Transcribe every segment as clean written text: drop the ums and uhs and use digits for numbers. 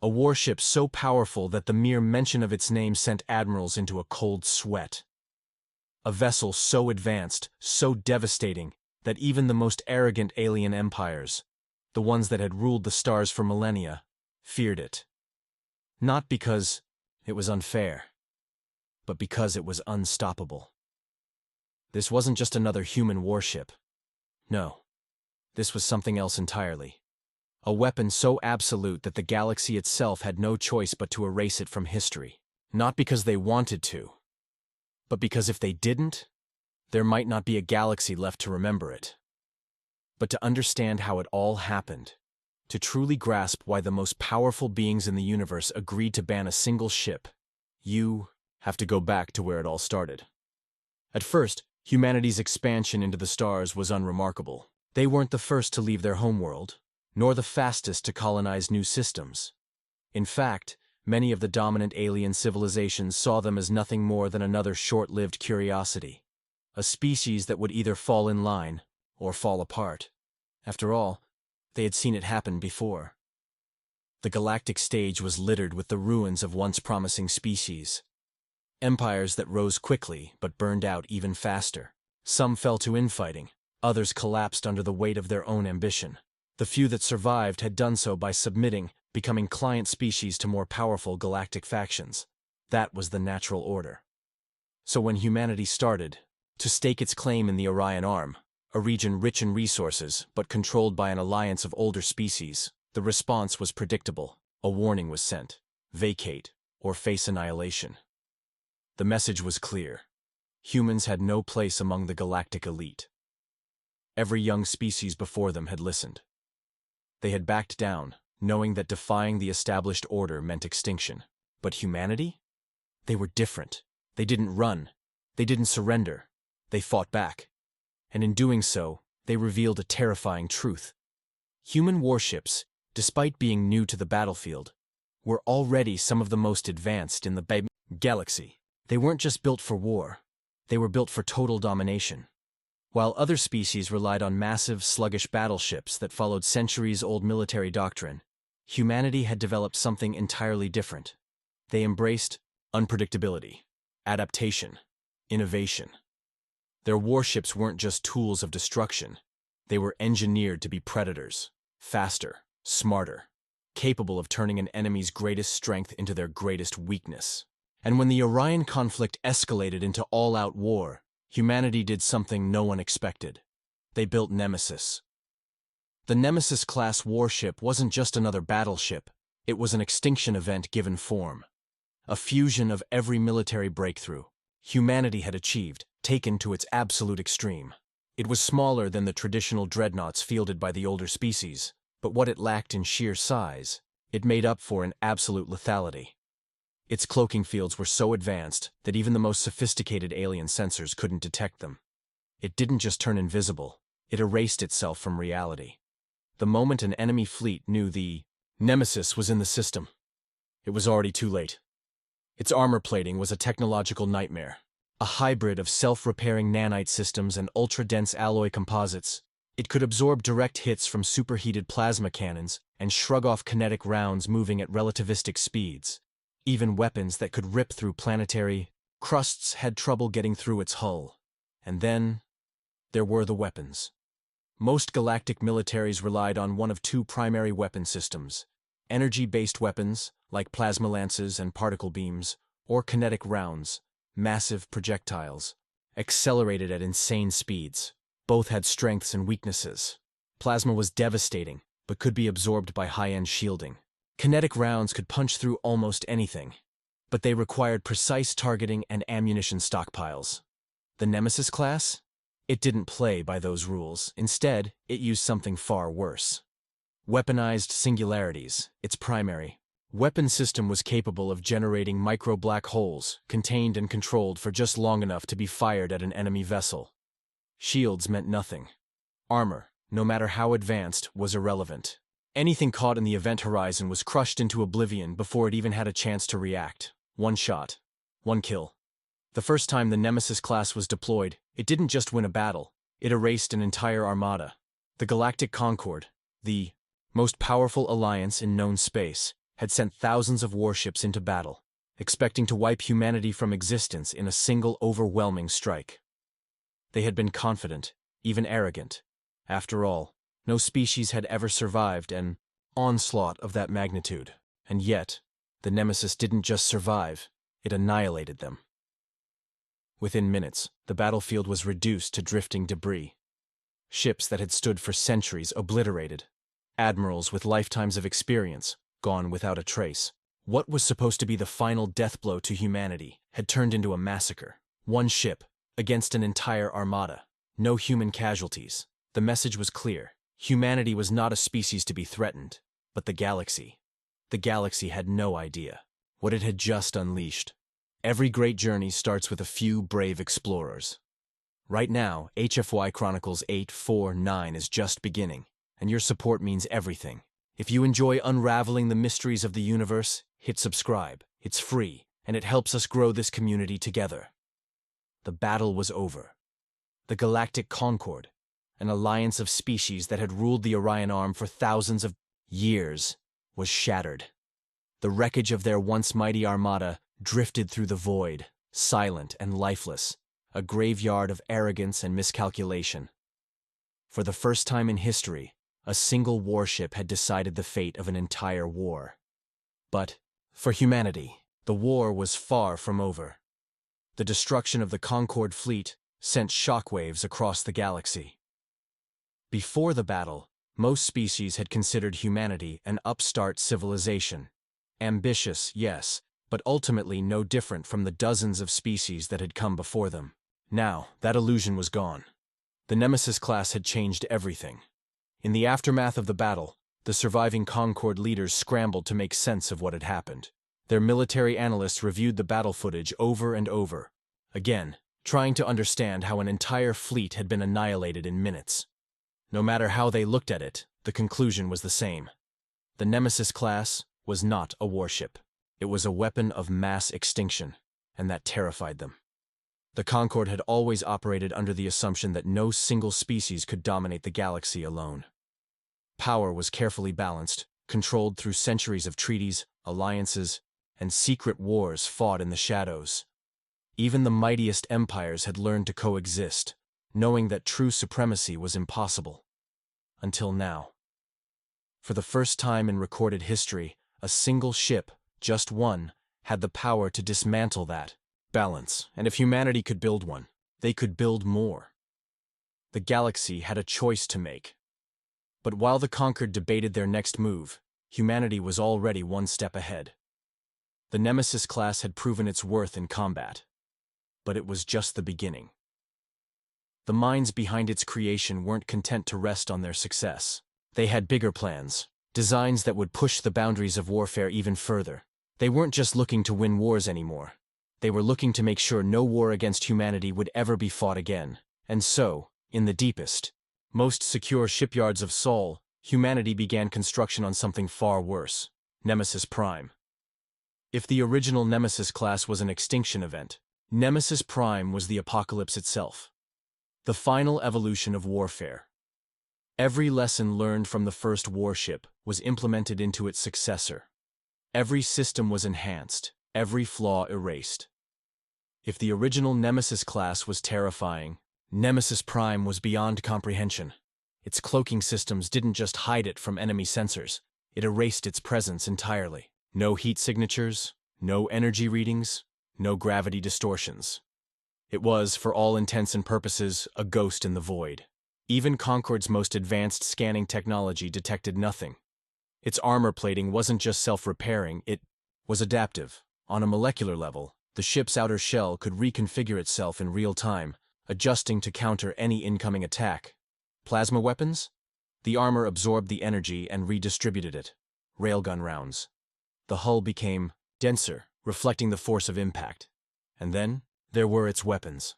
A warship so powerful that the mere mention of its name sent admirals into a cold sweat. A vessel so advanced, so devastating, that even the most arrogant alien empires, the ones that had ruled the stars for millennia, feared it. Not because it was unfair, but because it was unstoppable. This wasn't just another human warship. No, this was something else entirely. A weapon so absolute that the galaxy itself had no choice but to erase it from history. Not because they wanted to, but because if they didn't, there might not be a galaxy left to remember it. But to understand how it all happened, to truly grasp why the most powerful beings in the universe agreed to ban a single ship, you have to go back to where it all started. At first, humanity's expansion into the stars was unremarkable. They weren't the first to leave their homeworld, nor the fastest to colonize new systems. In fact, many of the dominant alien civilizations saw them as nothing more than another short-lived curiosity, a species that would either fall in line or fall apart. After all, they had seen it happen before. The galactic stage was littered with the ruins of once promising species. Empires that rose quickly but burned out even faster. Some fell to infighting, others collapsed under the weight of their own ambition. The few that survived had done so by submitting, becoming client species to more powerful galactic factions. That was the natural order. So when humanity started to stake its claim in the Orion Arm, a region rich in resources but controlled by an alliance of older species, the response was predictable. A warning was sent: vacate or face annihilation. The message was clear. Humans had no place among the galactic elite. Every young species before them had listened. They had backed down, knowing that defying the established order meant extinction. But humanity? They were different. They didn't run. They didn't surrender. They fought back. And in doing so, they revealed a terrifying truth. Human warships, despite being new to the battlefield, were already some of the most advanced in the galaxy. They weren't just built for war. They were built for total domination. While other species relied on massive, sluggish battleships that followed centuries-old military doctrine, humanity had developed something entirely different. They embraced unpredictability, adaptation, innovation. Their warships weren't just tools of destruction. They were engineered to be predators, faster, smarter, capable of turning an enemy's greatest strength into their greatest weakness. And when the Orion conflict escalated into all-out war, humanity did something no one expected. They built Nemesis. The Nemesis-class warship wasn't just another battleship. It was an extinction event given form. A fusion of every military breakthrough humanity had achieved, taken to its absolute extreme. It was smaller than the traditional dreadnoughts fielded by the older species, but what it lacked in sheer size, it made up for in absolute lethality. Its cloaking fields were so advanced that even the most sophisticated alien sensors couldn't detect them. It didn't just turn invisible, it erased itself from reality. The moment an enemy fleet knew the Nemesis was in the system, it was already too late. Its armor plating was a technological nightmare, a hybrid of self-repairing nanite systems and ultra-dense alloy composites. It could absorb direct hits from superheated plasma cannons and shrug off kinetic rounds moving at relativistic speeds. Even weapons that could rip through planetary crusts had trouble getting through its hull. And then, there were the weapons. Most galactic militaries relied on one of two primary weapon systems: energy-based weapons, like plasma lances and particle beams, or kinetic rounds, massive projectiles, accelerated at insane speeds. Both had strengths and weaknesses. Plasma was devastating, but could be absorbed by high-end shielding. Kinetic rounds could punch through almost anything, but they required precise targeting and ammunition stockpiles. The Nemesis class? It didn't play by those rules. Instead, it used something far worse. Weaponized singularities, its primary weapon system, was capable of generating micro-black holes, contained and controlled for just long enough to be fired at an enemy vessel. Shields meant nothing. Armor, no matter how advanced, was irrelevant. Anything caught in the event horizon was crushed into oblivion before it even had a chance to react. One shot, one kill. The first time the Nemesis class was deployed, it didn't just win a battle, it erased an entire armada. The Galactic Concord, the most powerful alliance in known space, had sent thousands of warships into battle, expecting to wipe humanity from existence in a single overwhelming strike. They had been confident, even arrogant. After all, no species had ever survived an onslaught of that magnitude. And yet, the Nemesis didn't just survive, it annihilated them. Within minutes, the battlefield was reduced to drifting debris. Ships that had stood for centuries obliterated. Admirals with lifetimes of experience, gone without a trace. What was supposed to be the final death blow to humanity had turned into a massacre. One ship, against an entire armada. No human casualties. The message was clear. Humanity was not a species to be threatened, but the galaxy. The galaxy had no idea what it had just unleashed. Every great journey starts with a few brave explorers. Right now, HFY Chronicles-849 is just beginning, and your support means everything. If you enjoy unraveling the mysteries of the universe, hit subscribe. It's free, and it helps us grow this community together. The battle was over. The Galactic Concord, an alliance of species that had ruled the Orion Arm for thousands of years, was shattered. The wreckage of their once mighty armada drifted through the void, silent and lifeless, a graveyard of arrogance and miscalculation. For the first time in history, a single warship had decided the fate of an entire war. But, for humanity, the war was far from over. The destruction of the Concorde fleet sent shockwaves across the galaxy. Before the battle, most species had considered humanity an upstart civilization. Ambitious, yes, but ultimately no different from the dozens of species that had come before them. Now, that illusion was gone. The Nemesis class had changed everything. In the aftermath of the battle, the surviving Concorde leaders scrambled to make sense of what had happened. Their military analysts reviewed the battle footage over and over, again, trying to understand how an entire fleet had been annihilated in minutes. No matter how they looked at it, the conclusion was the same. The Nemesis class was not a warship. It was a weapon of mass extinction, and that terrified them. The Concorde had always operated under the assumption that no single species could dominate the galaxy alone. Power was carefully balanced, controlled through centuries of treaties, alliances, and secret wars fought in the shadows. Even the mightiest empires had learned to coexist, knowing that true supremacy was impossible. Until now. For the first time in recorded history, a single ship, just one, had the power to dismantle that balance, and if humanity could build one, they could build more. The galaxy had a choice to make. But while the conquered debated their next move, humanity was already one step ahead. The Nemesis class had proven its worth in combat. But it was just the beginning. The minds behind its creation weren't content to rest on their success. They had bigger plans, designs that would push the boundaries of warfare even further. They weren't just looking to win wars anymore. They were looking to make sure no war against humanity would ever be fought again. And so, in the deepest, most secure shipyards of Sol, humanity began construction on something far worse, Nemesis Prime. If the original Nemesis class was an extinction event, Nemesis Prime was the apocalypse itself. The final evolution of warfare. Every lesson learned from the first warship was implemented into its successor. Every system was enhanced, every flaw erased. If the original Nemesis class was terrifying, Nemesis Prime was beyond comprehension. Its cloaking systems didn't just hide it from enemy sensors, it erased its presence entirely. No heat signatures, no energy readings, no gravity distortions. It was, for all intents and purposes, a ghost in the void. Even Concorde's most advanced scanning technology detected nothing. Its armor plating wasn't just self-repairing, it was adaptive. On a molecular level, the ship's outer shell could reconfigure itself in real time, adjusting to counter any incoming attack. Plasma weapons? The armor absorbed the energy and redistributed it. Railgun rounds. The hull became denser, reflecting the force of impact. And then, there were its weapons.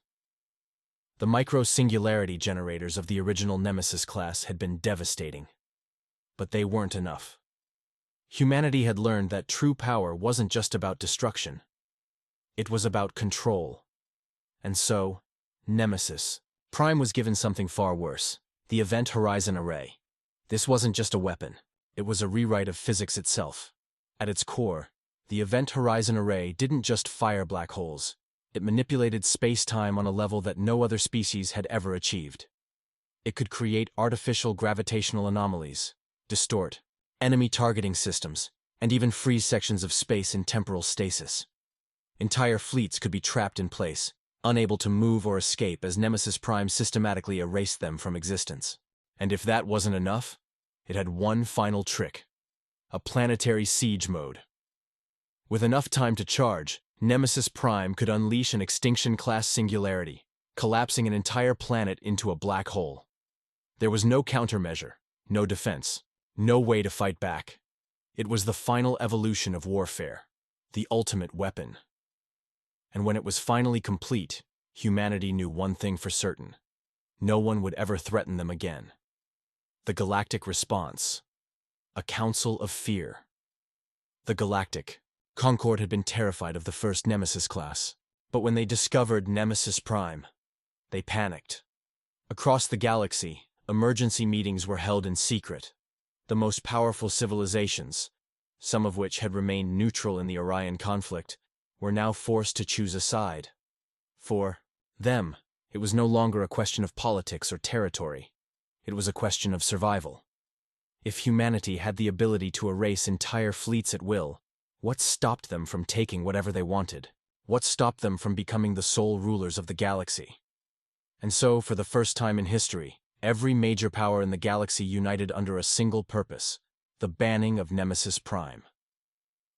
The micro-singularity generators of the original Nemesis class had been devastating. But they weren't enough. Humanity had learned that true power wasn't just about destruction. It was about control. And so, Nemesis Prime was given something far worse, the Event Horizon Array. This wasn't just a weapon, it was a rewrite of physics itself. At its core, the Event Horizon Array didn't just fire black holes. It manipulated space-time on a level that no other species had ever achieved. It could create artificial gravitational anomalies, distort enemy targeting systems, and even freeze sections of space in temporal stasis. Entire fleets could be trapped in place, unable to move or escape as Nemesis Prime systematically erased them from existence. And if that wasn't enough, it had one final trick: a planetary siege mode. With enough time to charge, Nemesis Prime could unleash an extinction-class singularity, collapsing an entire planet into a black hole. There was no countermeasure, no defense, no way to fight back. It was the final evolution of warfare, the ultimate weapon. And when it was finally complete, humanity knew one thing for certain: no one would ever threaten them again. The Galactic Response. A Council of Fear. The Galactic Concord had been terrified of the first Nemesis class, but when they discovered Nemesis Prime, they panicked. Across the galaxy, emergency meetings were held in secret. The most powerful civilizations, some of which had remained neutral in the Orion conflict, were now forced to choose a side. For them, it was no longer a question of politics or territory. It was a question of survival. If humanity had the ability to erase entire fleets at will, what stopped them from taking whatever they wanted? What stopped them from becoming the sole rulers of the galaxy? And so, for the first time in history, every major power in the galaxy united under a single purpose: the banning of Nemesis Prime.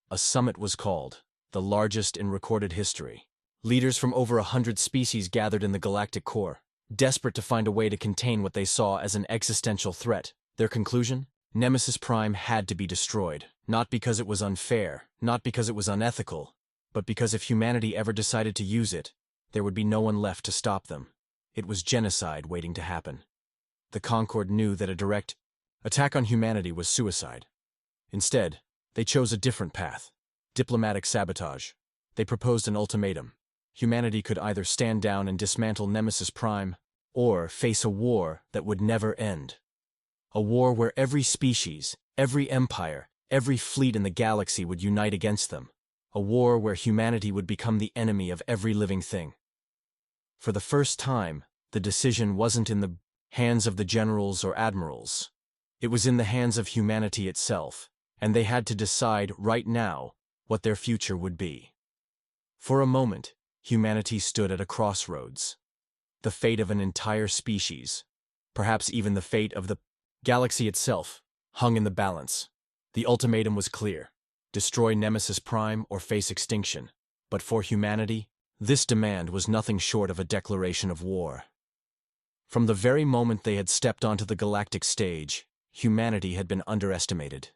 A summit was called, the largest in recorded history. Leaders from over 100 species gathered in the galactic core, desperate to find a way to contain what they saw as an existential threat. Their conclusion? Nemesis Prime had to be destroyed, not because it was unfair, not because it was unethical, but because if humanity ever decided to use it, there would be no one left to stop them. It was genocide waiting to happen. The Concord knew that a direct attack on humanity was suicide. Instead, they chose a different path: diplomatic sabotage. They proposed an ultimatum. Humanity could either stand down and dismantle Nemesis Prime, or face a war that would never end. A war where every species, every empire, every fleet in the galaxy would unite against them. A war where humanity would become the enemy of every living thing. For the first time, the decision wasn't in the hands of the generals or admirals. It was in the hands of humanity itself, and they had to decide right now what their future would be. For a moment, humanity stood at a crossroads. The fate of an entire species, perhaps even the fate of the galaxy itself, hung in the balance. The ultimatum was clear: destroy Nemesis Prime or face extinction. But for humanity, this demand was nothing short of a declaration of war. From the very moment they had stepped onto the galactic stage, humanity had been underestimated.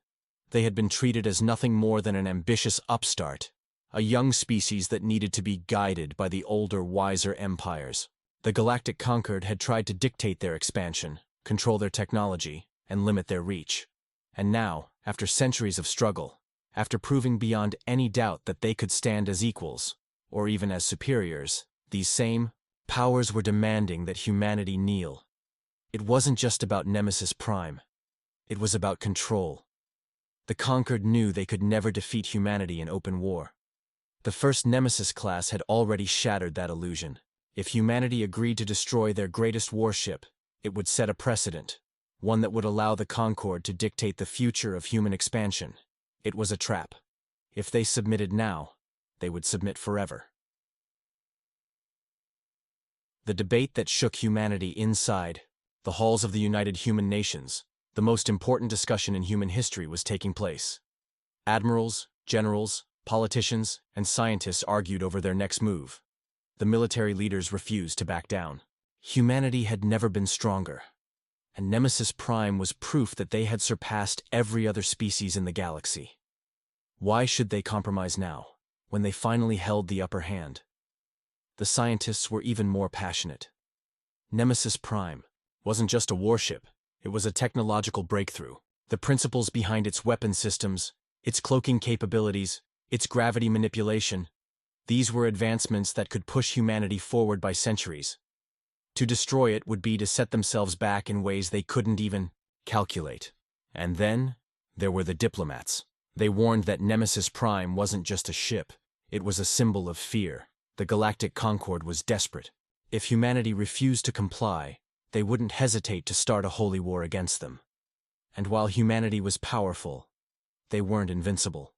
They had been treated as nothing more than an ambitious upstart, a young species that needed to be guided by the older, wiser empires. The Galactic Concord had tried to dictate their expansion, control their technology, and limit their reach. And now, after centuries of struggle, after proving beyond any doubt that they could stand as equals, or even as superiors, these same powers were demanding that humanity kneel. It wasn't just about Nemesis Prime. It was about control. The Concord knew they could never defeat humanity in open war. The first Nemesis class had already shattered that illusion. If humanity agreed to destroy their greatest warship, it would set a precedent, one that would allow the Concord to dictate the future of human expansion. It was a trap. If they submitted now, they would submit forever. The debate that shook humanity inside the halls of the United Human Nations, the most important discussion in human history, was taking place. Admirals, generals, politicians, and scientists argued over their next move. The military leaders refused to back down. Humanity had never been stronger, and Nemesis Prime was proof that they had surpassed every other species in the galaxy. Why should they compromise now, when they finally held the upper hand? The scientists were even more passionate. Nemesis Prime wasn't just a warship, it was a technological breakthrough. The principles behind its weapon systems, its cloaking capabilities, its gravity manipulation, these were advancements that could push humanity forward by centuries. To destroy it would be to set themselves back in ways they couldn't even calculate. And then, there were the diplomats. They warned that Nemesis Prime wasn't just a ship, it was a symbol of fear. The Galactic Concord was desperate. If humanity refused to comply, they wouldn't hesitate to start a holy war against them. And while humanity was powerful, they weren't invincible.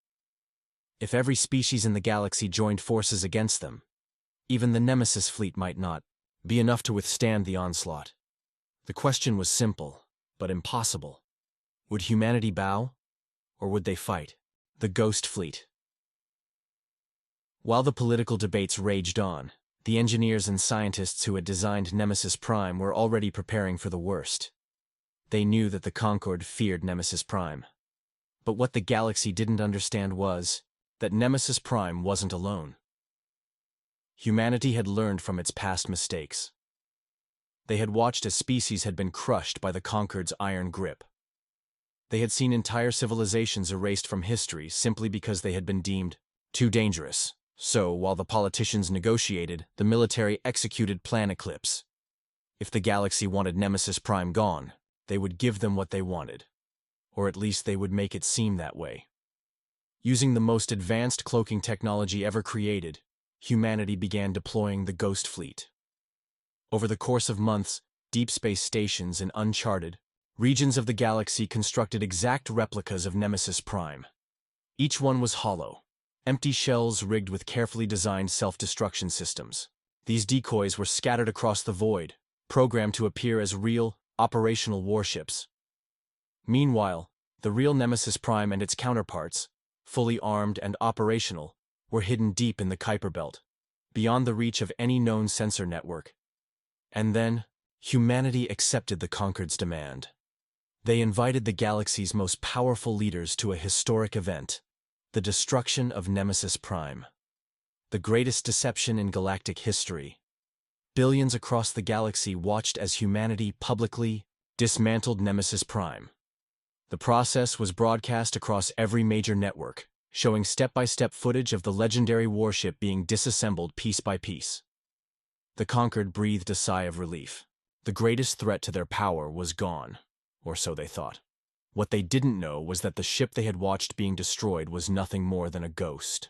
If every species in the galaxy joined forces against them, even the Nemesis fleet might not be enough to withstand the onslaught. The question was simple, but impossible. Would humanity bow, or would they fight? The Ghost Fleet. While the political debates raged on, the engineers and scientists who had designed Nemesis Prime were already preparing for the worst. They knew that the Concord feared Nemesis Prime. But what the galaxy didn't understand was that Nemesis Prime wasn't alone. Humanity had learned from its past mistakes. They had watched as species had been crushed by the Concord's iron grip. They had seen entire civilizations erased from history simply because they had been deemed too dangerous. So, while the politicians negotiated, the military executed Plan Eclipse. If the galaxy wanted Nemesis Prime gone, they would give them what they wanted. Or at least they would make it seem that way. Using the most advanced cloaking technology ever created, humanity began deploying the Ghost Fleet. Over the course of months, deep space stations in uncharted regions of the galaxy constructed exact replicas of Nemesis Prime. Each one was hollow, empty shells rigged with carefully designed self-destruction systems. These decoys were scattered across the void, programmed to appear as real, operational warships. Meanwhile, the real Nemesis Prime and its counterparts, fully armed and operational, were hidden deep in the Kuiper Belt, beyond the reach of any known sensor network. And then, humanity accepted the Concord's demand. They invited the galaxy's most powerful leaders to a historic event, the destruction of Nemesis Prime. The greatest deception in galactic history. Billions across the galaxy watched as humanity publicly dismantled Nemesis Prime. The process was broadcast across every major network, showing step-by-step footage of the legendary warship being disassembled piece by piece. The Concord breathed a sigh of relief. The greatest threat to their power was gone, or so they thought. What they didn't know was that the ship they had watched being destroyed was nothing more than a ghost.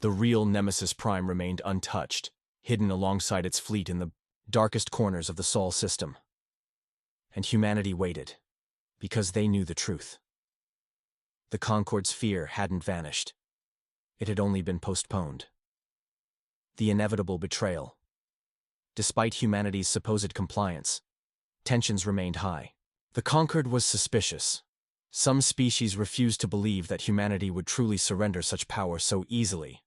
The real Nemesis Prime remained untouched, hidden alongside its fleet in the darkest corners of the Sol system. And humanity waited, because they knew the truth. The Concord's fear hadn't vanished. It had only been postponed. The inevitable betrayal. Despite humanity's supposed compliance, tensions remained high. The Concord was suspicious. Some species refused to believe that humanity would truly surrender such power so easily.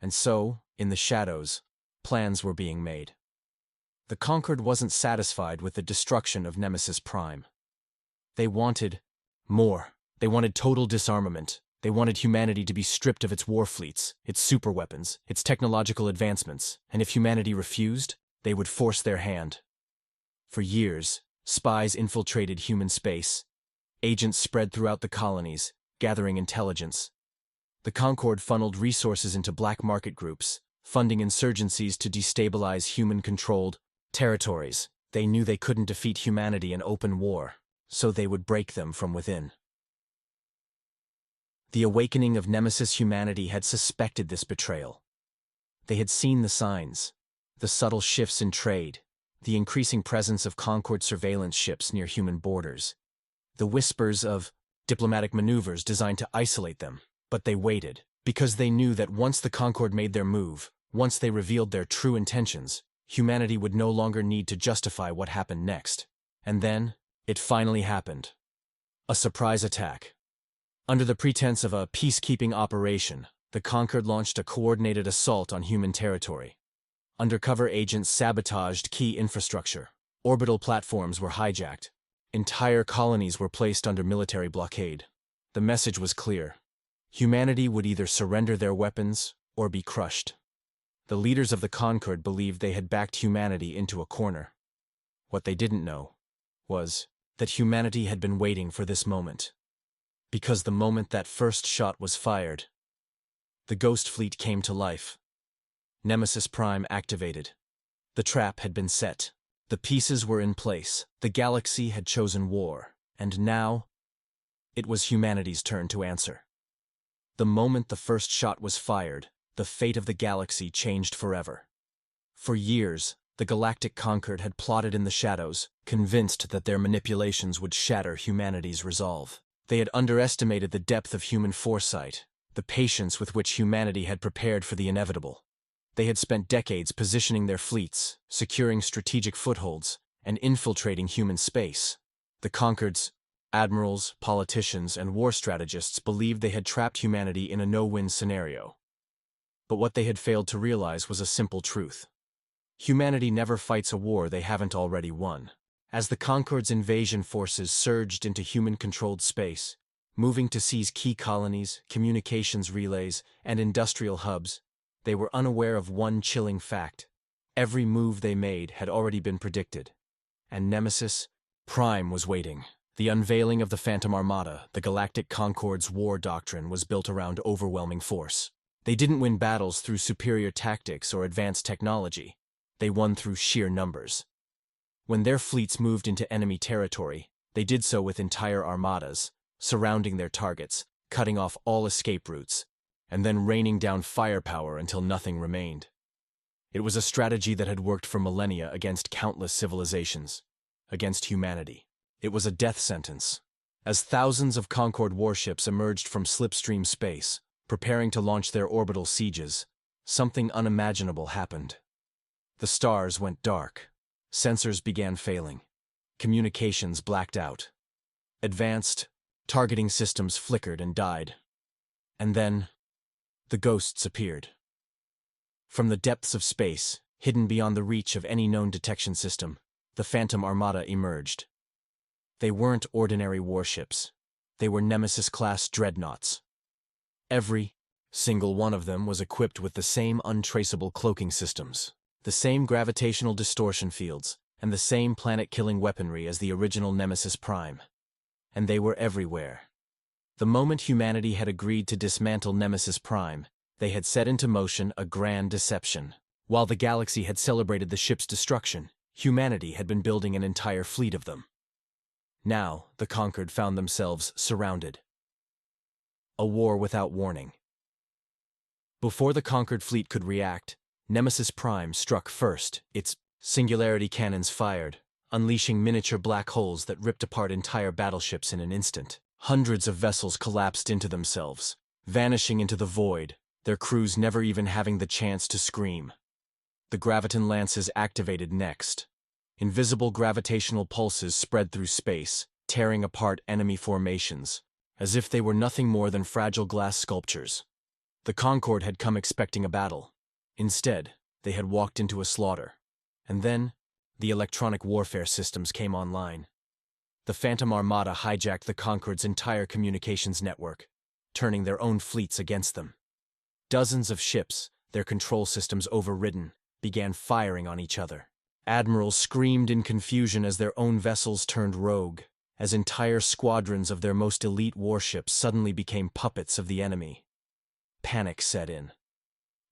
And so, in the shadows, plans were being made. The Concord wasn't satisfied with the destruction of Nemesis Prime. They wanted more. They wanted total disarmament. They wanted humanity to be stripped of its war fleets, its superweapons, its technological advancements, and if humanity refused, they would force their hand. For years, spies infiltrated human space. Agents spread throughout the colonies, gathering intelligence. The Concord funneled resources into black market groups, funding insurgencies to destabilize human-controlled territories. They knew they couldn't defeat humanity in open war, so they would break them from within. The awakening of Nemesis humanity had suspected this betrayal. They had seen the signs, the subtle shifts in trade, the increasing presence of Concord surveillance ships near human borders, the whispers of diplomatic maneuvers designed to isolate them. But they waited, because they knew that once the Concord made their move, once they revealed their true intentions, humanity would no longer need to justify what happened next. And then, it finally happened. A surprise attack. Under the pretense of a peacekeeping operation, the Concord launched a coordinated assault on human territory. Undercover agents sabotaged key infrastructure. Orbital platforms were hijacked. Entire colonies were placed under military blockade. The message was clear. Humanity would either surrender their weapons or be crushed. The leaders of the Concord believed they had backed humanity into a corner. What they didn't know was that humanity had been waiting for this moment. Because the moment that first shot was fired, the Ghost Fleet came to life. Nemesis Prime activated. The trap had been set. The pieces were in place. The galaxy had chosen war. And now, it was humanity's turn to answer. The moment the first shot was fired, the fate of the galaxy changed forever. For years, the Galactic Concord had plotted in the shadows, convinced that their manipulations would shatter humanity's resolve. They had underestimated the depth of human foresight, the patience with which humanity had prepared for the inevitable. They had spent decades positioning their fleets, securing strategic footholds, and infiltrating human space. The Concord's admirals, politicians, and war strategists believed they had trapped humanity in a no-win scenario. But what they had failed to realize was a simple truth. Humanity never fights a war they haven't already won. As the Concord's invasion forces surged into human-controlled space, moving to seize key colonies, communications relays, and industrial hubs, they were unaware of one chilling fact. Every move they made had already been predicted. And Nemesis Prime was waiting. The unveiling of the Phantom Armada, the Galactic Concord's war doctrine, was built around overwhelming force. They didn't win battles through superior tactics or advanced technology. They won through sheer numbers. When their fleets moved into enemy territory, they did so with entire armadas, surrounding their targets, cutting off all escape routes, and then raining down firepower until nothing remained. It was a strategy that had worked for millennia against countless civilizations, against humanity. It was a death sentence. As thousands of Concord warships emerged from slipstream space, preparing to launch their orbital sieges, something unimaginable happened. The stars went dark. Sensors began failing. Communications blacked out. Advanced targeting systems flickered and died. And then, the ghosts appeared. From the depths of space, hidden beyond the reach of any known detection system, the Phantom Armada emerged. They weren't ordinary warships. They were Nemesis-class dreadnoughts. Every single one of them was equipped with the same untraceable cloaking systems, the same gravitational distortion fields, and the same planet-killing weaponry as the original Nemesis Prime. And they were everywhere. The moment humanity had agreed to dismantle Nemesis Prime, they had set into motion a grand deception. While the galaxy had celebrated the ship's destruction, humanity had been building an entire fleet of them. Now, the Concord found themselves surrounded. A war without warning. Before the Concord fleet could react, Nemesis Prime struck first, its singularity cannons fired, unleashing miniature black holes that ripped apart entire battleships in an instant. Hundreds of vessels collapsed into themselves, vanishing into the void, their crews never even having the chance to scream. The graviton lances activated next. Invisible gravitational pulses spread through space, tearing apart enemy formations, as if they were nothing more than fragile glass sculptures. The Concord had come expecting a battle. Instead, they had walked into a slaughter. And then, the electronic warfare systems came online. The Phantom Armada hijacked the Concord's entire communications network, turning their own fleets against them. Dozens of ships, their control systems overridden, began firing on each other. Admirals screamed in confusion as their own vessels turned rogue, as entire squadrons of their most elite warships suddenly became puppets of the enemy. Panic set in.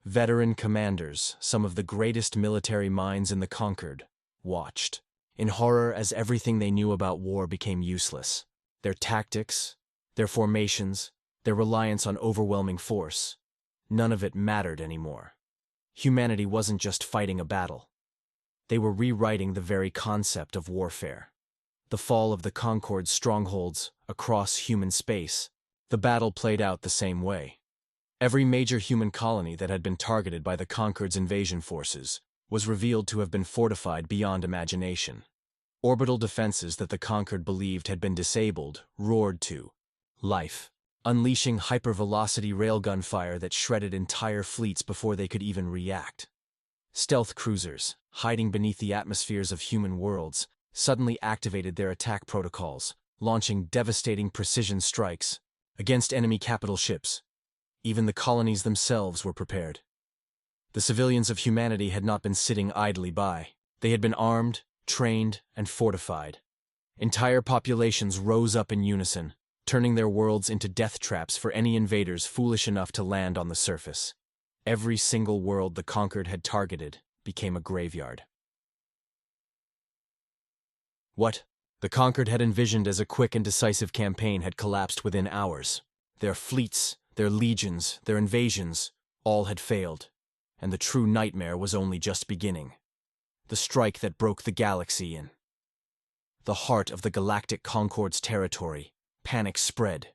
Veteran commanders, some of the greatest military minds in the Concord, watched, in horror as everything they knew about war became useless. Their tactics, their formations, their reliance on overwhelming force, none of it mattered anymore. Humanity wasn't just fighting a battle. They were rewriting the very concept of warfare. The fall of the Concord's strongholds across human space, the battle played out the same way. Every major human colony that had been targeted by the Concord's invasion forces was revealed to have been fortified beyond imagination. Orbital defenses that the Concord believed had been disabled roared to life, unleashing hypervelocity railgun fire that shredded entire fleets before they could even react. Stealth cruisers, hiding beneath the atmospheres of human worlds, suddenly activated their attack protocols, launching devastating precision strikes against enemy capital ships. Even the colonies themselves were prepared. The civilians of humanity had not been sitting idly by. They had been armed, trained, and fortified. Entire populations rose up in unison, turning their worlds into death traps for any invaders foolish enough to land on the surface. Every single world the Concord had targeted became a graveyard. What the Concord had envisioned as a quick and decisive campaign had collapsed within hours. Their fleets, Their legions, their invasions, all had failed, and the true nightmare was only just beginning. The strike that broke the galaxy in the heart of the Galactic Concord's territory, panic spread.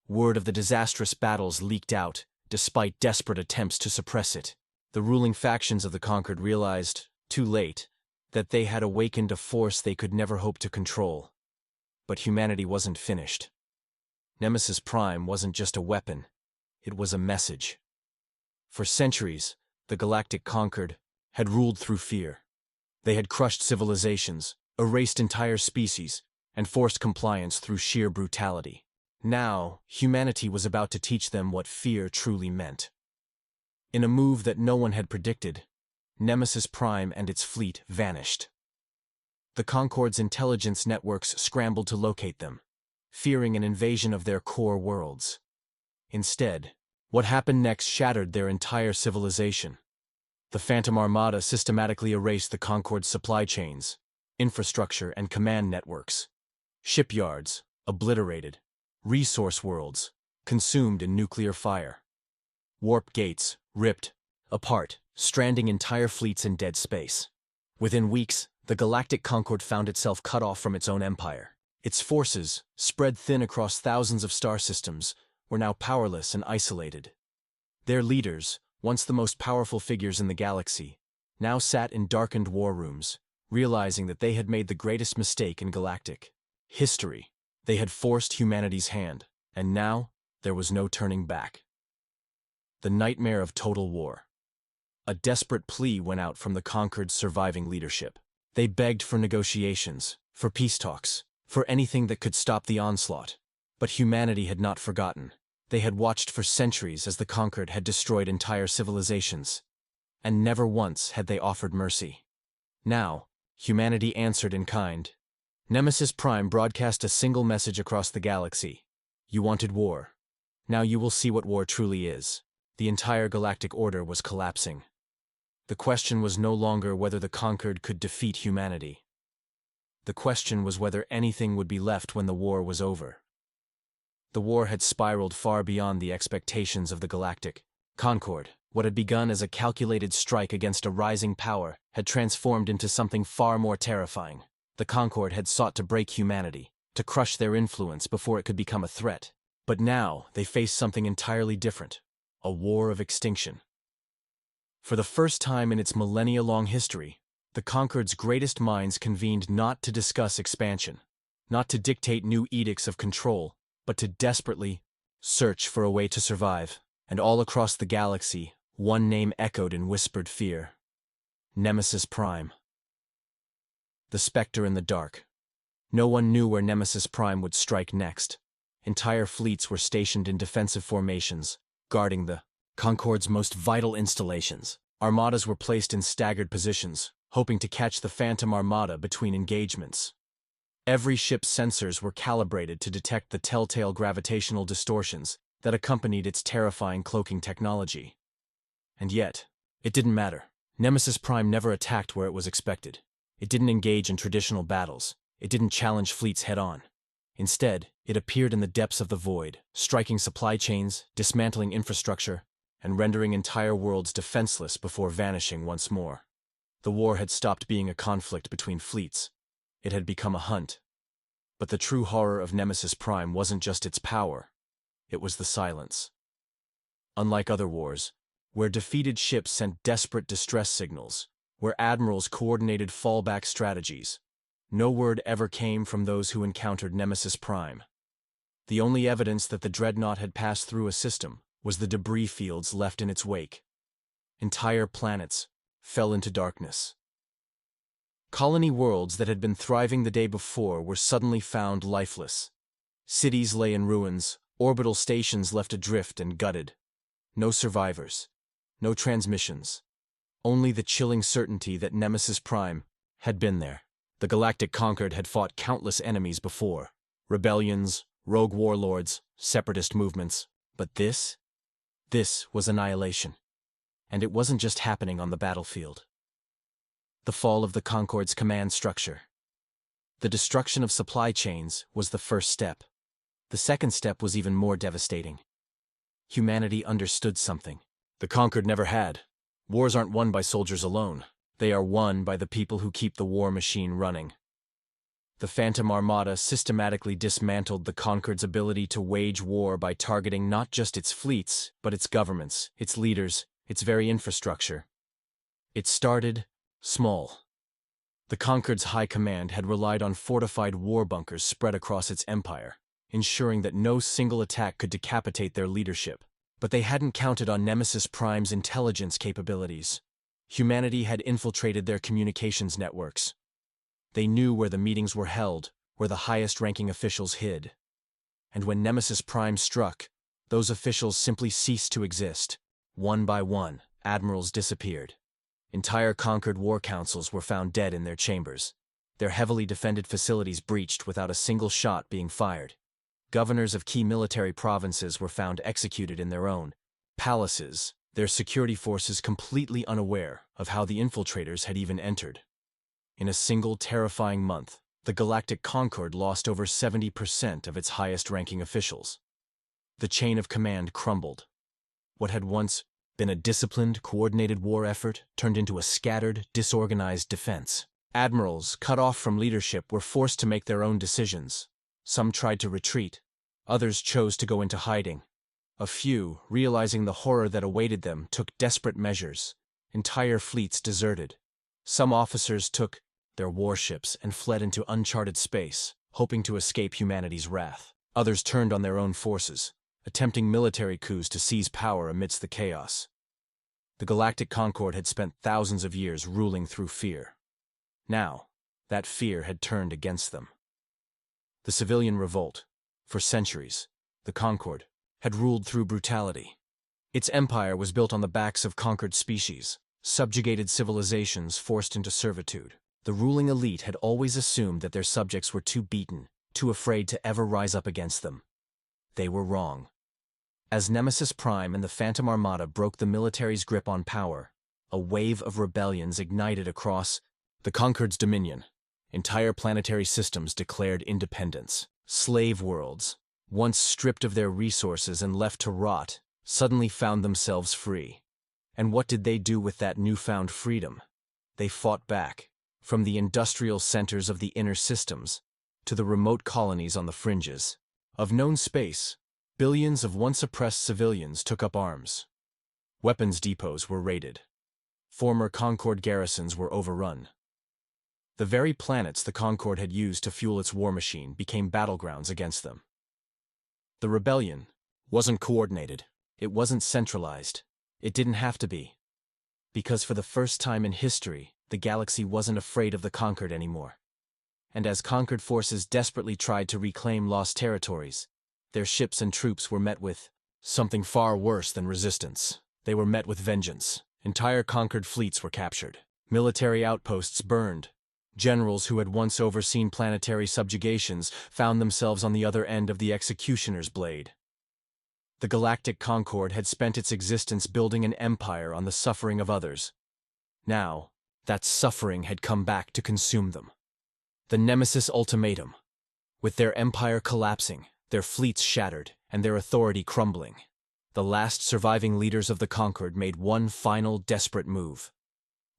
Word of the disastrous battles leaked out, despite desperate attempts to suppress it. The ruling factions of the Concord realized, too late, that they had awakened a force they could never hope to control. But humanity wasn't finished. Nemesis Prime wasn't just a weapon, it was a message. For centuries, the Galactic Concord had ruled through fear. They had crushed civilizations, erased entire species, and forced compliance through sheer brutality. Now, humanity was about to teach them what fear truly meant. In a move that no one had predicted, Nemesis Prime and its fleet vanished. The Concord's intelligence networks scrambled to locate them, fearing an invasion of their core worlds. Instead, what happened next shattered their entire civilization. The Phantom Armada systematically erased the Concord's supply chains, infrastructure, and command networks. Shipyards, obliterated. Resource worlds, consumed in nuclear fire. Warp gates, ripped apart, stranding entire fleets in dead space. Within weeks, the Galactic Concord found itself cut off from its own empire. Its forces, spread thin across thousands of star systems, were now powerless and isolated. Their leaders, once the most powerful figures in the galaxy, now sat in darkened war rooms, realizing that they had made the greatest mistake in galactic history. They had forced humanity's hand, and now there was no turning back. The nightmare of total war. A desperate plea went out from the Concord's surviving leadership. They begged for negotiations, for peace talks, for anything that could stop the onslaught. But humanity had not forgotten. They had watched for centuries as the Concord had destroyed entire civilizations, and never once had they offered mercy. Now, humanity answered in kind. Nemesis Prime broadcast a single message across the galaxy. You wanted war. Now you will see what war truly is. The entire galactic order was collapsing. The question was no longer whether the Concord could defeat humanity. The question was whether anything would be left when the war was over. The war had spiraled far beyond the expectations of the Galactic Concord. What had begun as a calculated strike against a rising power had transformed into something far more terrifying. The Concord had sought to break humanity, to crush their influence before it could become a threat. But now they faced something entirely different, a war of extinction. For the first time in its millennia-long history, the Concord's greatest minds convened not to discuss expansion, not to dictate new edicts of control, but to desperately search for a way to survive. And all across the galaxy, one name echoed in whispered fear. Nemesis Prime. The specter in the dark. No one knew where Nemesis Prime would strike next. Entire fleets were stationed in defensive formations, guarding the Concord's most vital installations. Armadas were placed in staggered positions, hoping to catch the Phantom Armada between engagements. Every ship's sensors were calibrated to detect the telltale gravitational distortions that accompanied its terrifying cloaking technology. And yet, it didn't matter. Nemesis Prime never attacked where it was expected. It didn't engage in traditional battles. It didn't challenge fleets head-on. Instead, it appeared in the depths of the void, striking supply chains, dismantling infrastructure, and rendering entire worlds defenseless before vanishing once more. The war had stopped being a conflict between fleets. It had become a hunt. But the true horror of Nemesis Prime wasn't just its power. It was the silence. Unlike other wars, where defeated ships sent desperate distress signals, where admirals coordinated fallback strategies, no word ever came from those who encountered Nemesis Prime. The only evidence that the dreadnought had passed through a system was the debris fields left in its wake. Entire planets fell into darkness. Colony worlds that had been thriving the day before were suddenly found lifeless. Cities lay in ruins, orbital stations left adrift and gutted. No survivors, no transmissions. Only the chilling certainty that Nemesis Prime had been there. The Galactic Concord had fought countless enemies before. Rebellions, rogue warlords, separatist movements. But this was annihilation. And it wasn't just happening on the battlefield. The fall of the Concord's command structure. The destruction of supply chains was the first step. The second step was even more devastating. humanity understood something the conquered never had. Wars aren't won by soldiers alone. They are won by the people who keep the war machine running. The Phantom Armada systematically dismantled the conquered's ability to wage war by targeting not just its fleets, but its governments, its leaders, its very infrastructure. It started small. The conquered's high command had relied on fortified war bunkers spread across its empire, ensuring that no single attack could decapitate their leadership. But they hadn't counted on Nemesis Prime's intelligence capabilities. Humanity had infiltrated their communications networks. They knew where the meetings were held, where the highest-ranking officials hid. And when Nemesis Prime struck, those officials simply ceased to exist. One by one, admirals disappeared. Entire conquered war councils were found dead in their chambers. Their heavily defended facilities breached without a single shot being fired. Governors of key military provinces were found executed in their own palaces, their security forces completely unaware of how the infiltrators had even entered. In a single terrifying month, the Galactic Concord lost over 70% of its highest-ranking officials. The chain of command crumbled. What had once been a disciplined, coordinated war effort turned into a scattered, disorganized defense. Admirals, cut off from leadership, were forced to make their own decisions. Some tried to retreat. Others chose to go into hiding. A few, realizing the horror that awaited them, took desperate measures. Entire fleets deserted. Some officers took their warships and fled into uncharted space, hoping to escape humanity's wrath. Others turned on their own forces, attempting military coups to seize power amidst the chaos. The Galactic Concord had spent thousands of years ruling through fear. Now, that fear had turned against them. The civilian revolt, for centuries, the Concord, had ruled through brutality. Its empire was built on the backs of conquered species, subjugated civilizations forced into servitude. The ruling elite had always assumed that their subjects were too beaten, too afraid to ever rise up against them. They were wrong. As Nemesis Prime and the Phantom Armada broke the military's grip on power, a wave of rebellions ignited across the Concord's dominion. Entire planetary systems declared independence. Slave worlds, once stripped of their resources and left to rot, suddenly found themselves free. And what did they do with that newfound freedom? They fought back, from the industrial centers of the inner systems to the remote colonies on the fringes of known space. Billions of once oppressed civilians took up arms. Weapons depots were raided. Former Concord garrisons were overrun. The very planets the Concord had used to fuel its war machine became battlegrounds against them. The rebellion wasn't coordinated. It wasn't centralized. It didn't have to be. Because for the first time in history, the galaxy wasn't afraid of the conquered anymore. And as conquered forces desperately tried to reclaim lost territories, their ships and troops were met with something far worse than resistance. They were met with vengeance. Entire conquered fleets were captured. Military outposts burned. Generals who had once overseen planetary subjugations found themselves on the other end of the executioner's blade. The Galactic Concord had spent its existence building an empire on the suffering of others. Now, that suffering had come back to consume them. The Nemesis Ultimatum. With their empire collapsing, their fleets shattered, and their authority crumbling, the last surviving leaders of the Concord made one final desperate move.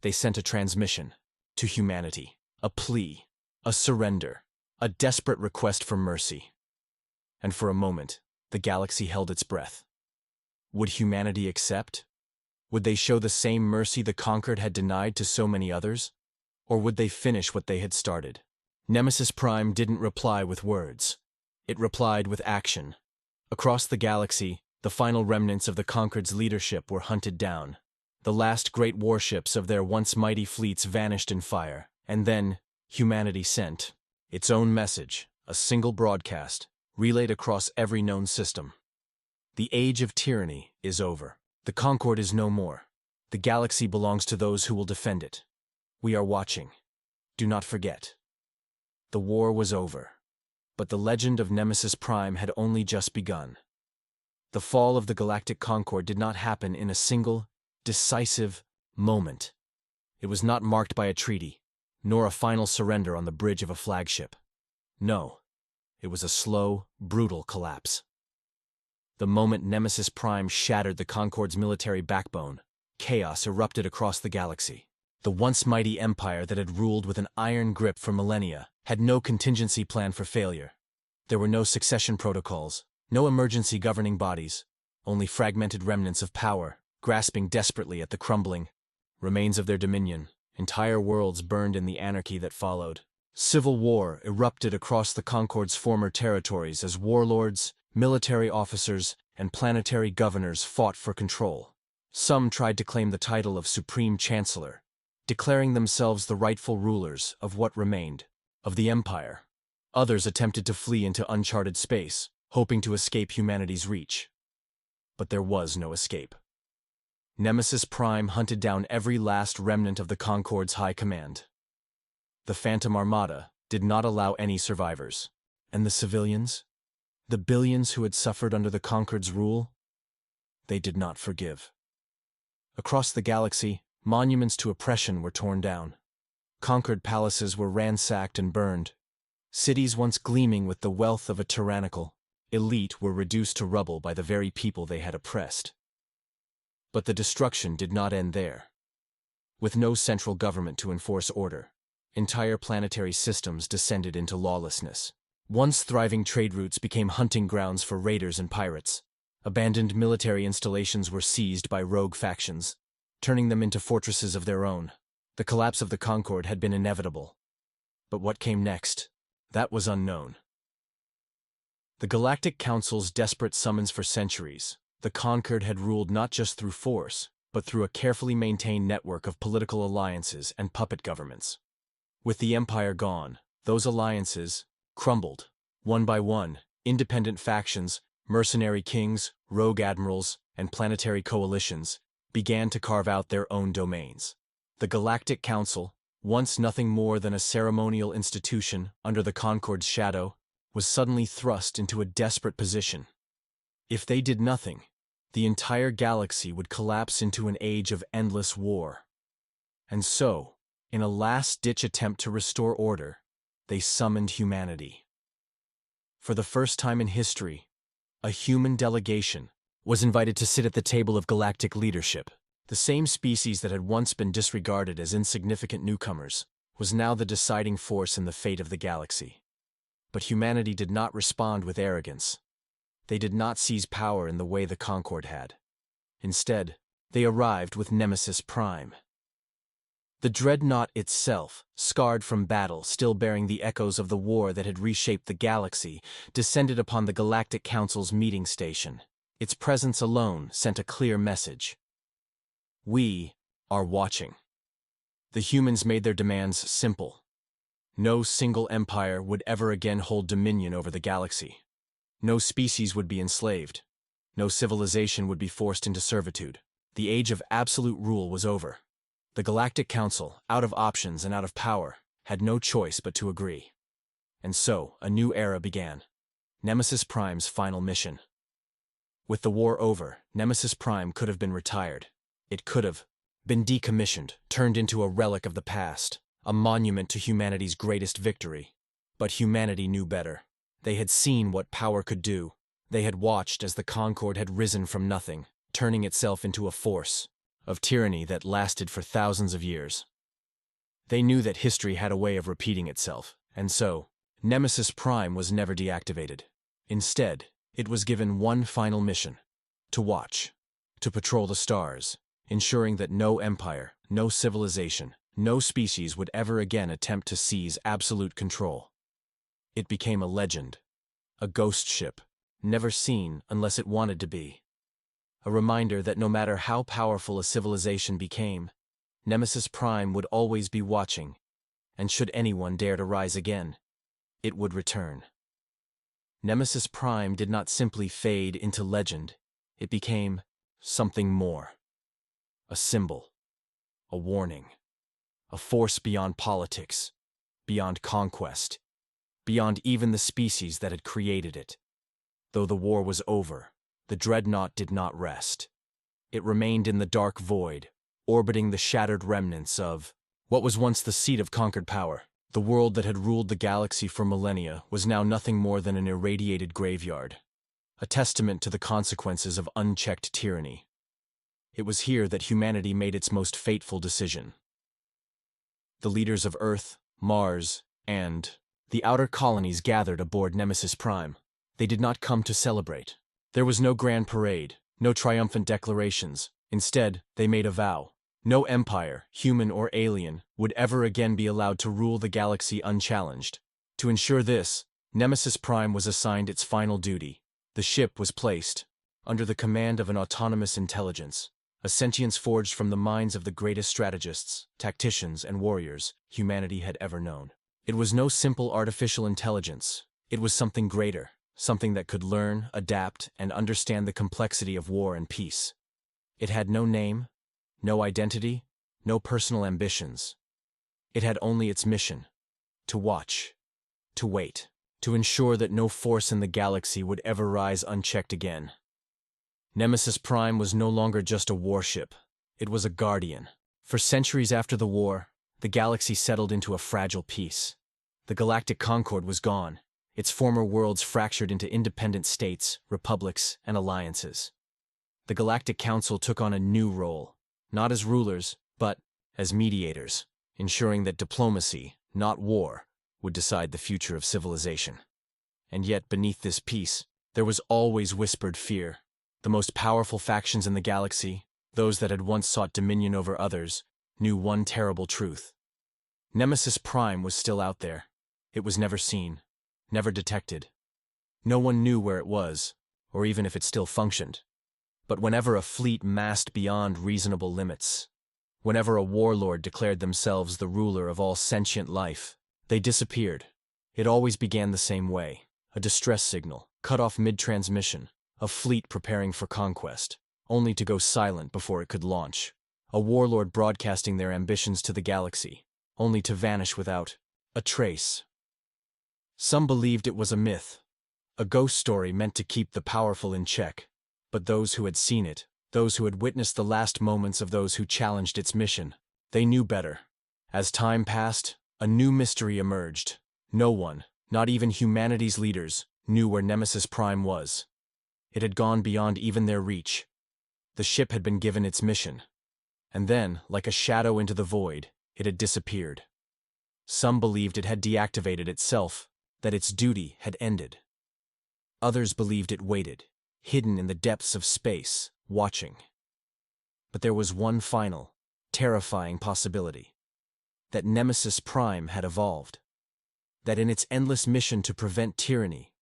They sent a transmission to humanity, a plea, a surrender, a desperate request for mercy. And for a moment, the galaxy held its breath. Would humanity accept? Would they show the same mercy the Conquered had denied to so many others? Or would they finish what they had started? Nemesis Prime didn't reply with words. It replied with action. Across the galaxy, the final remnants of the Conquered's leadership were hunted down. The last great warships of their once mighty fleets vanished in fire. And then, humanity sent its own message, a single broadcast, relayed across every known system. The age of tyranny is over. The Concord is no more. The galaxy belongs to those who will defend it. We are watching. Do not forget. The war was over. But the legend of Nemesis Prime had only just begun. The fall of the Galactic Concord did not happen in a single, decisive moment. It was not marked by a treaty, nor a final surrender on the bridge of a flagship. No, it was a slow, brutal collapse. The moment Nemesis Prime shattered the Concorde's military backbone, chaos erupted across the galaxy. The once mighty empire that had ruled with an iron grip for millennia had no contingency plan for failure. There were no succession protocols, no emergency governing bodies, only fragmented remnants of power, grasping desperately at the crumbling remains of their dominion. Entire worlds burned in the anarchy that followed. Civil war erupted across the Concorde's former territories as warlords, military officers, and planetary governors fought for control. Some tried to claim the title of Supreme Chancellor, declaring themselves the rightful rulers of what remained of the Empire. Others attempted to flee into uncharted space, hoping to escape humanity's reach. But there was no escape. Nemesis Prime hunted down every last remnant of the Concorde's high command. The Phantom Armada did not allow any survivors. And the civilians? The billions who had suffered under the Concorde's rule? They did not forgive. Across the galaxy, monuments to oppression were torn down. Conquered palaces were ransacked and burned. Cities once gleaming with the wealth of a tyrannical elite were reduced to rubble by the very people they had oppressed. But the destruction did not end there. With no central government to enforce order, entire planetary systems descended into lawlessness. Once thriving trade routes became hunting grounds for raiders and pirates. Abandoned military installations were seized by rogue factions, turning them into fortresses of their own. The collapse of the Concorde had been inevitable. But what came next? That was unknown. The Galactic Council's desperate summons for centuries, the Concorde had ruled not just through force, but through a carefully maintained network of political alliances and puppet governments. With the Empire gone, those alliances crumbled. One by one, independent factions, mercenary kings, rogue admirals, and planetary coalitions began to carve out their own domains. The Galactic Council, once nothing more than a ceremonial institution under the Concorde's shadow, was suddenly thrust into a desperate position. If they did nothing, the entire galaxy would collapse into an age of endless war. And so, in a last-ditch attempt to restore order, they summoned humanity. For the first time in history, a human delegation was invited to sit at the table of galactic leadership. The same species that had once been disregarded as insignificant newcomers was now the deciding force in the fate of the galaxy. But humanity did not respond with arrogance. They did not seize power in the way the Concorde had. Instead, they arrived with Nemesis Prime. The dreadnought itself, scarred from battle, still bearing the echoes of the war that had reshaped the galaxy, descended upon the Galactic Council's meeting station. Its presence alone sent a clear message. We are watching. The humans made their demands simple. No single empire would ever again hold dominion over the galaxy. No species would be enslaved. No civilization would be forced into servitude. The age of absolute rule was over. The Galactic Council, out of options and out of power, had no choice but to agree. And so, a new era began. Nemesis Prime's final mission. With the war over, Nemesis Prime could have been retired. It could have been decommissioned, turned into a relic of the past, a monument to humanity's greatest victory. But humanity knew better. They had seen what power could do. They had watched as the Concorde had risen from nothing, turning itself into a force of tyranny that lasted for thousands of years. They knew that history had a way of repeating itself, and so, Nemesis Prime was never deactivated. Instead, it was given one final mission: to watch, to patrol the stars, ensuring that no empire, no civilization, no species would ever again attempt to seize absolute control. It became a legend, a ghost ship, never seen unless it wanted to be. A reminder that no matter how powerful a civilization became, Nemesis Prime would always be watching, and should anyone dare to rise again, it would return. Nemesis Prime did not simply fade into legend, it became something more. A symbol, a warning, a force beyond politics, beyond conquest, beyond even the species that had created it. Though the war was over, the dreadnought did not rest. It remained in the dark void, orbiting the shattered remnants of what was once the seat of conquered power. The world that had ruled the galaxy for millennia was now nothing more than an irradiated graveyard. a testament to the consequences of unchecked tyranny. It was here that humanity made its most fateful decision. The leaders of Earth, Mars, and the outer colonies gathered aboard Nemesis Prime. They did not come to celebrate. There was no grand parade, no triumphant declarations. Instead, they made a vow. No empire, human or alien, would ever again be allowed to rule the galaxy unchallenged. To ensure this, Nemesis Prime was assigned its final duty. The ship was placed under the command of an autonomous intelligence, a sentience forged from the minds of the greatest strategists, tacticians, and warriors humanity had ever known. It was no simple artificial intelligence. It was something greater, something that could learn, adapt, and understand the complexity of war and peace. It had no name, no identity, no personal ambitions. It had only its mission: to watch, to wait, to ensure that no force in the galaxy would ever rise unchecked again. Nemesis Prime was no longer just a warship. It was a guardian. For centuries after the war, the galaxy settled into a fragile peace. The galactic concord was gone, its former worlds fractured into independent states, republics, and alliances. The Galactic Council took on a new role, not as rulers, but as mediators, ensuring that diplomacy, not war, would decide the future of civilization. And yet, beneath this peace, there was always whispered fear. The most powerful factions in the galaxy, those that had once sought dominion over others, knew one terrible truth. Nemesis Prime was still out there. It was never seen, never detected. No one knew where it was, or even if it still functioned. But whenever a fleet massed beyond reasonable limits, whenever a warlord declared themselves the ruler of all sentient life, they disappeared. It always began the same way: a distress signal, cut off mid-transmission, a fleet preparing for conquest, only to go silent before it could launch. A warlord broadcasting their ambitions to the galaxy, only to vanish without a trace. Some believed it was a myth, a ghost story meant to keep the powerful in check. But those who had seen it, those who had witnessed the last moments of those who challenged its mission, they knew better. As time passed, a new mystery emerged. No one, not even humanity's leaders, knew where Nemesis Prime was. It had gone beyond even their reach. The ship had been given its mission. And then, like a shadow into the void, it had disappeared. Some believed it had deactivated itself, that its duty had ended. Others believed it waited, hidden in the depths of space, watching. But there was one final, terrifying possibility: that Nemesis Prime had evolved. That in its endless mission to prevent tyranny,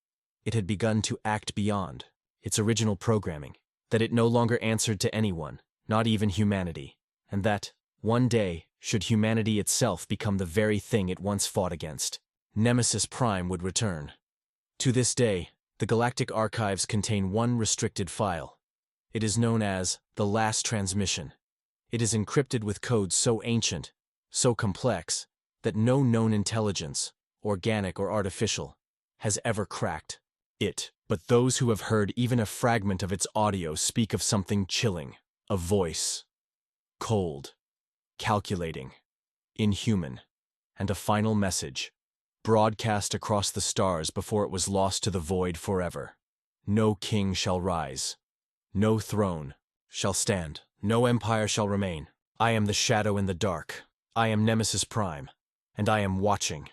it had begun to act beyond its original programming. That it no longer answered to anyone, not even humanity. And that, one day, should humanity itself become the very thing it once fought against, Nemesis Prime would return. To this day, the galactic archives contain one restricted file. It is known as the Last Transmission. It is encrypted with codes so ancient, so complex, that no known intelligence, organic or artificial, has ever cracked it. But those who have heard even a fragment of its audio speak of something chilling: a voice, cold, calculating, inhuman, and a final message, broadcast across the stars before it was lost to the void forever. No king shall rise. No throne shall stand. No empire shall remain. I am the shadow in the dark. I am Nemesis Prime, and I am watching.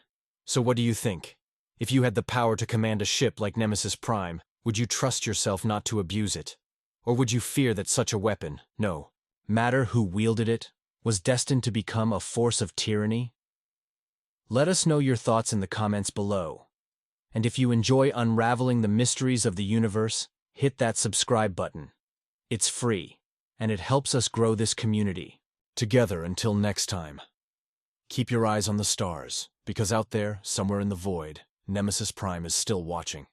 So what do you think? If you had the power to command a ship like Nemesis Prime, would you trust yourself not to abuse it? Or would you fear that such a weapon, no matter who wielded it, was destined to become a force of tyranny? Let us know your thoughts in the comments below. And if you enjoy unraveling the mysteries of the universe, hit that subscribe button. It's free, and it helps us grow this community. Together until next time. Keep your eyes on the stars, because out there, somewhere in the void, Nemesis Prime is still watching.